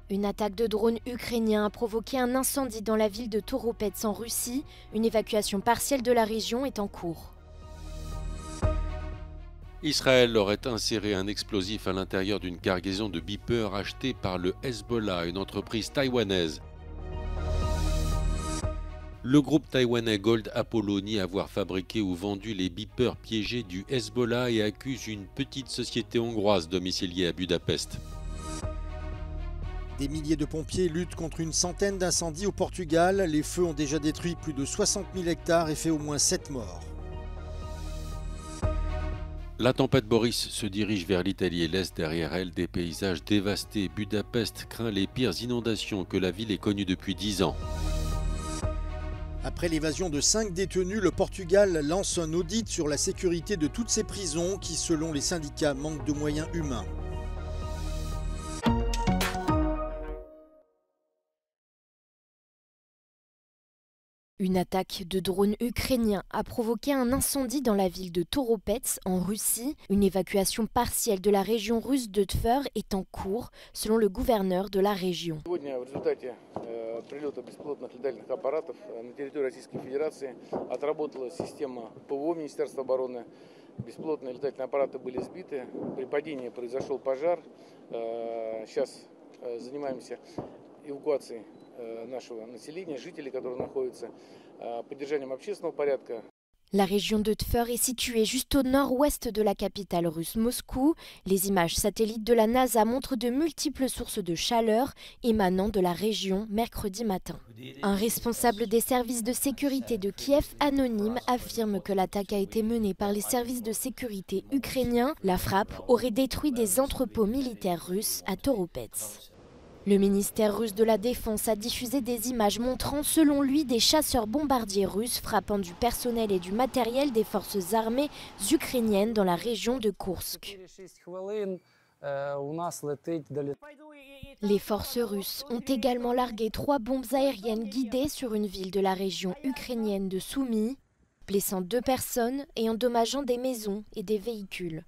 Une attaque de drone ukrainien a provoqué un incendie dans la ville de Toropets en Russie. Une évacuation partielle de la région est en cours. Israël aurait inséré un explosif à l'intérieur d'une cargaison de beepers achetée par le Hezbollah, une entreprise taïwanaise. Le groupe taïwanais Gold Apollo nie avoir fabriqué ou vendu les beepers piégés du Hezbollah et accuse une petite société hongroise domiciliée à Budapest. Des milliers de pompiers luttent contre une centaine d'incendies au Portugal. Les feux ont déjà détruit plus de 60 000 hectares et fait au moins 7 morts. La tempête Boris se dirige vers l'Italie et laisse derrière elle des paysages dévastés. Budapest craint les pires inondations que la ville ait connues depuis 10 ans. Après l'évasion de 5 détenus, le Portugal lance un audit sur la sécurité de toutes ses prisons qui, selon les syndicats, manquent de moyens humains. Une attaque de drone ukrainien a provoqué un incendie dans la ville de Toropets en Russie. Une évacuation partielle de la région russe de Tver est en cours, selon le gouverneur de la région. Прилета беспилотных летательных аппаратов на территории Российской Федерации отработала система ПВО Министерства обороны. Беспилотные летательные аппараты были сбиты. При падении произошел пожар. Сейчас занимаемся эвакуацией нашего населения, жителей, которые находятся, поддержанием общественного порядка. La région de Tver est située juste au nord-ouest de la capitale russe Moscou. Les images satellites de la NASA montrent de multiples sources de chaleur émanant de la région mercredi matin. Un responsable des services de sécurité de Kiev anonyme affirme que l'attaque a été menée par les services de sécurité ukrainiens. La frappe aurait détruit des entrepôts militaires russes à Toropets. Le ministère russe de la Défense a diffusé des images montrant, selon lui, des chasseurs-bombardiers russes frappant du personnel et du matériel des forces armées ukrainiennes dans la région de Koursk. Les forces russes ont également largué 3 bombes aériennes guidées sur une ville de la région ukrainienne de Soumy, blessant 2 personnes et endommageant des maisons et des véhicules.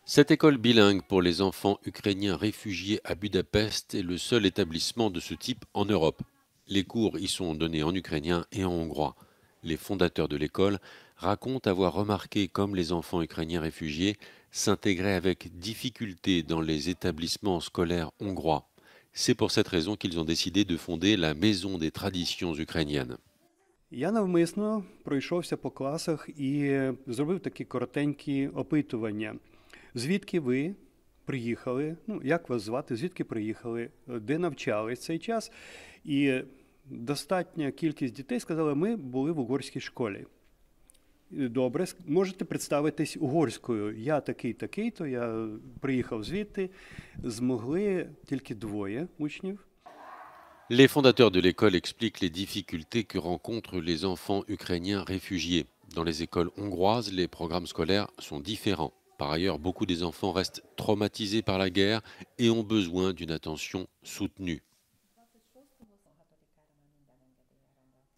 Cette école bilingue pour les enfants ukrainiens réfugiés à Budapest est le seul établissement de ce type en Europe. Les cours y sont donnés en ukrainien et en hongrois. Les fondateurs de l'école racontent avoir remarqué comme les enfants ukrainiens réfugiés s'intégraient avec difficulté dans les établissements scolaires hongrois. C'est pour cette raison qu'ils ont décidé de fonder la Maison des traditions ukrainiennes. Я навмисно пройшовся по класах і зробив такі коротенькі опитування. Звідки ви приїхали, як вас звати, звідки приїхали, де навчались цей час. І достатня кількість дітей сказали, ми були в угорській школі. Добре, можете представитись угорською. Я такий-такий-то, я приїхав звідти. Змогли тільки 2 учнів. Les fondateurs de l'école expliquent les difficultés que rencontrent les enfants ukrainiens réfugiés. Dans les écoles hongroises, les programmes scolaires sont différents. Par ailleurs, beaucoup des enfants restent traumatisés par la guerre et ont besoin d'une attention soutenue.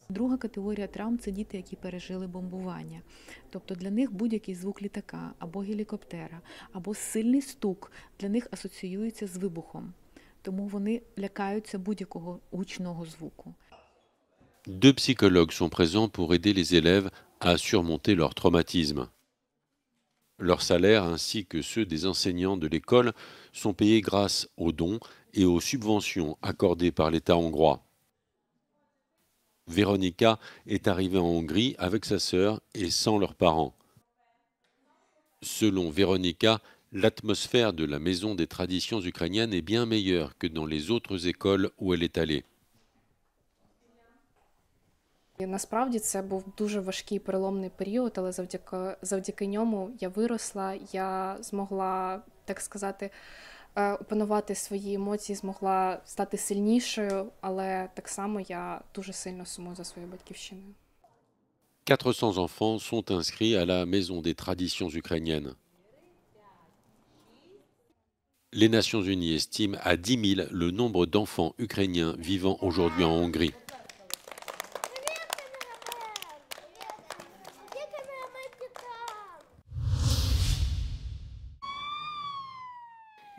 Друга категорія травм – це діти, які пережили бомбування. Тобто для них будь-який звук літака, або гелікоптера, або сильний стук для них асоціюється з вибухом. Тому вони лякаються будь-якого гучного звуку. 2 psychologues sont présents pour aider les élèves à surmonter leur traumatisme. Leurs salaires ainsi que ceux des enseignants de l'école sont payés grâce aux dons et aux subventions accordées par l'État hongrois. Véronica est arrivée en Hongrie avec sa sœur et sans leurs parents. Selon Véronica, l'atmosphère de la Maison des traditions ukrainiennes est bien meilleure que dans les autres écoles où elle est allée. Насправді це був дуже важкий переломний період, але завдяки ньому я виросла, я змогла, так сказати, опанувати свої емоції, змогла стати сильнішою, але так само я дуже сильно сумую за своєю батьківщиною. 400 enfants sont inscrits à la Maison des traditions ukrainiennes. Les Nations Unies estiment à 10 000 le nombre d'enfants ukrainiens vivant aujourd'hui en Hongrie.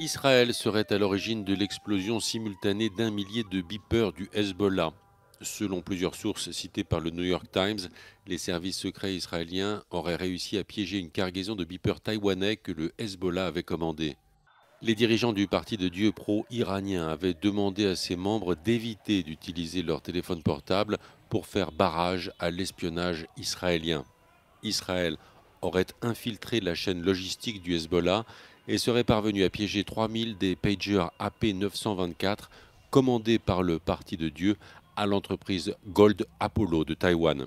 Israël serait à l'origine de l'explosion simultanée d'1 millier de beepers du Hezbollah. Selon plusieurs sources citées par le New York Times, les services secrets israéliens auraient réussi à piéger une cargaison de beepers taïwanais que le Hezbollah avait commandé. Les dirigeants du Parti de Dieu pro-iranien avaient demandé à ses membres d'éviter d'utiliser leur téléphone portable pour faire barrage à l'espionnage israélien. Israël aurait infiltré la chaîne logistique du Hezbollah et serait parvenu à piéger 3000 des pagers AP924 commandés par le Parti de Dieu à l'entreprise Gold Apollo de Taïwan.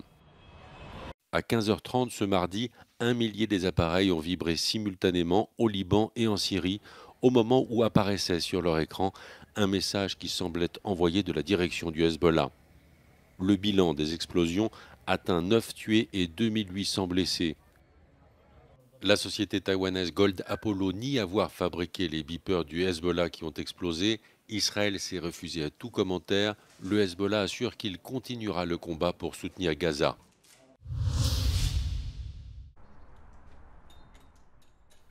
À 15h30 ce mardi, 1 millier des appareils ont vibré simultanément au Liban et en Syrie au moment où apparaissait sur leur écran un message qui semblait envoyé de la direction du Hezbollah. Le bilan des explosions atteint 9 tués et 2800 blessés. La société taïwanaise Gold Apollo nie avoir fabriqué les beepers du Hezbollah qui ont explosé. Israël s'est refusé à tout commentaire. Le Hezbollah assure qu'il continuera le combat pour soutenir Gaza.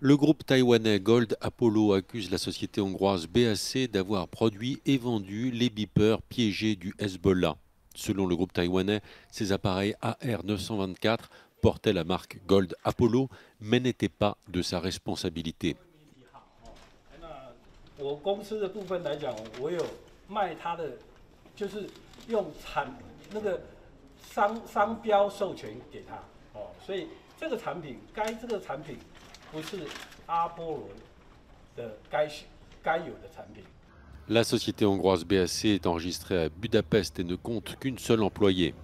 Le groupe taïwanais Gold Apollo accuse la société hongroise BAC d'avoir produit et vendu les beepers piégés du Hezbollah. Selon le groupe taïwanais, ces appareils AR924 portaient la marque Gold Apollo, mais n'étaient pas de sa responsabilité. La société hongroise BAC est enregistrée à Budapest et ne compte qu'une seule employée.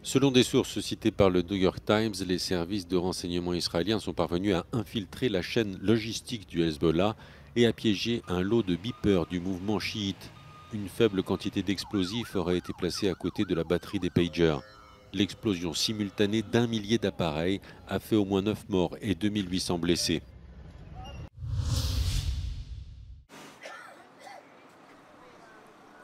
Selon des sources citées par le New York Times, les services de renseignement israéliens sont parvenus à infiltrer la chaîne logistique du Hezbollah et à piéger un lot de beepers du mouvement chiite. Une faible quantité d'explosifs aurait été placée à côté de la batterie des pagers. L'explosion simultanée d'1 millier d'appareils a fait au moins 9 morts et 2800 blessés.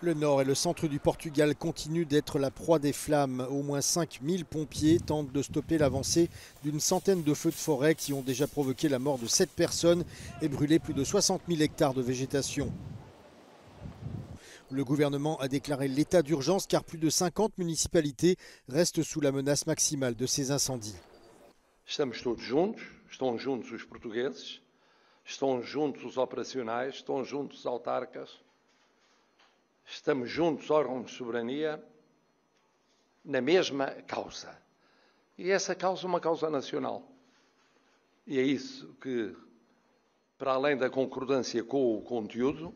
Le nord et le centre du Portugal continuent d'être la proie des flammes. Au moins 5000 pompiers tentent de stopper l'avancée d'une centaine de feux de forêt qui ont déjà provoqué la mort de 7 personnes et brûlé plus de 60 000 hectares de végétation. Le gouvernement a déclaré l'état d'urgence car plus de 50 municipalités restent sous la menace maximale de ces incendies. Estamos todos juntos, estão juntos os portugueses, estão juntos os operacionais, estão juntos os autarcas. Estamos juntos, órgãos de soberania, na mesma causa. E essa causa é uma causa nacional. E é isso que, para além da concordância com o conteúdo,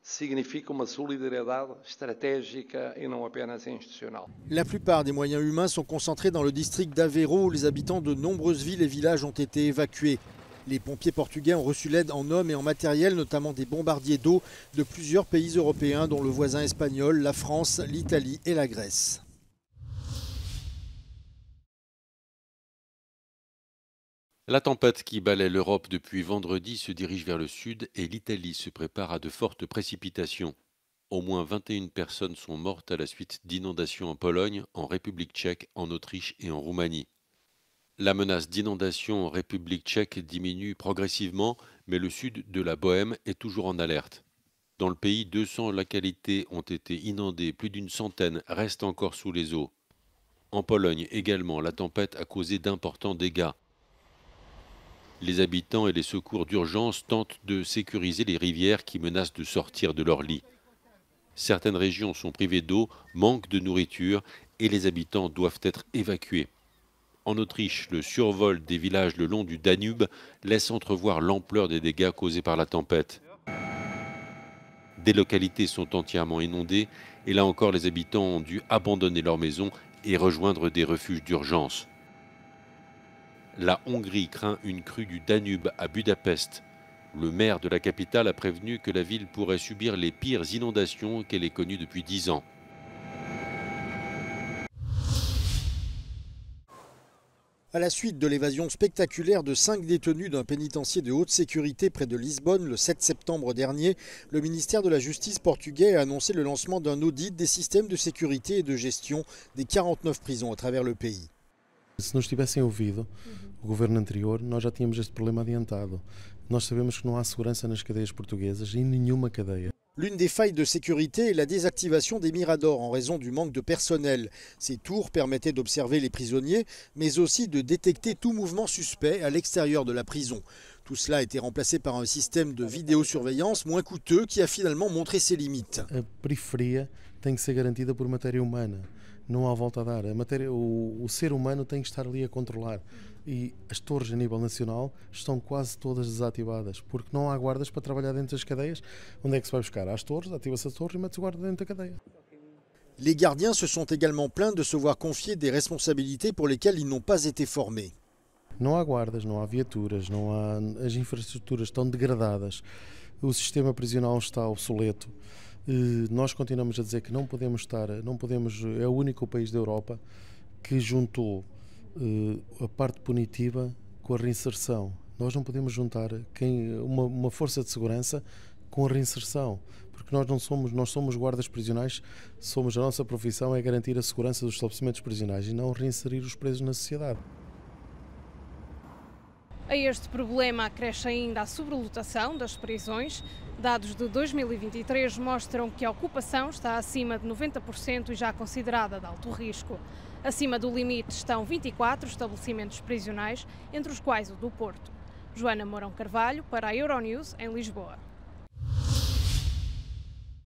significa uma solidariedade estratégica et non apenas institutionnelle. La plupart des moyens humains sont concentrés dans le district d'Aveiro où les habitants de nombreuses villes et villages ont été évacués. Les pompiers portugais ont reçu l'aide en hommes et en matériel, notamment des bombardiers d'eau de plusieurs pays européens dont le voisin espagnol, la France, l'Italie et la Grèce. La tempête qui balaie l'Europe depuis vendredi se dirige vers le sud et l'Italie se prépare à de fortes précipitations. Au moins 21 personnes sont mortes à la suite d'inondations en Pologne, en République tchèque, en Autriche et en Roumanie. La menace d'inondation en République tchèque diminue progressivement, mais le sud de la Bohême est toujours en alerte. Dans le pays, 200 localités ont été inondées, plus d'une centaine restent encore sous les eaux. En Pologne également, la tempête a causé d'importants dégâts. Les habitants et les secours d'urgence tentent de sécuriser les rivières qui menacent de sortir de leur lit. Certaines régions sont privées d'eau, manquent de nourriture et les habitants doivent être évacués. En Autriche, le survol des villages le long du Danube laisse entrevoir l'ampleur des dégâts causés par la tempête. Des localités sont entièrement inondées et là encore les habitants ont dû abandonner leurs maisons et rejoindre des refuges d'urgence. La Hongrie craint une crue du Danube à Budapest. Le maire de la capitale a prévenu que la ville pourrait subir les pires inondations qu'elle ait connues depuis 10 ans. À la suite de l'évasion spectaculaire de 5 détenus d'un pénitencier de haute sécurité près de Lisbonne le 7 septembre dernier, le ministère de la Justice portugais a annoncé le lancement d'un audit des systèmes de sécurité et de gestion des 49 prisons à travers le pays. Se nos tivessem ouvido, o governo anterior, nós já tínhamos este problema adiantado. Nós sabemos que não há segurança nas cadeias portuguesas, em nenhuma cadeia. L'une des failles de sécurité est la désactivation des miradors en raison du manque de personnel. Ces tours permettaient d'observer les prisonniers, mais aussi de détecter tout mouvement suspect à l'extérieur de la prison. Tout cela a été remplacé par un système de vidéosurveillance moins coûteux qui a finalement montré ses limites. A periferia tem que ser garantida por matéria humana. Não há volta a dar. O ser humano tem que estar ali a controlar. E as torres a nível nacional estão quase todas desativadas, porque não há guardas para trabalhar dentro das cadeias. Onde é que se vai buscar? Às torres, ativa-se a torre e mete-se guarda dentro da cadeia. Les gardiens se sont également plaints de se voir confier des responsabilités pour lesquelles ils n'ont pas été formés. Não há guardas, não há viaturas, não há, as infraestruturas estão degradadas, o sistema prisional está obsoleto. Nós continuamos a dizer que não podemos, é o único país da Europa que juntou a parte punitiva com a reinserção. Nós não podemos juntar uma força de segurança com a reinserção, porque nós somos guardas prisionais, a nossa profissão é garantir a segurança dos estabelecimentos prisionais e não reinserir os presos na sociedade. A este problema acresce ainda a sobrelotação das prisões. Dados de 2023 mostram que a ocupação está acima de 90% e já considerada de alto risco. Acima do limite estão 24 estabelecimentos prisionais, entre os quais o do Porto. Joana Mourão Carvalho, para a Euronews, em Lisboa.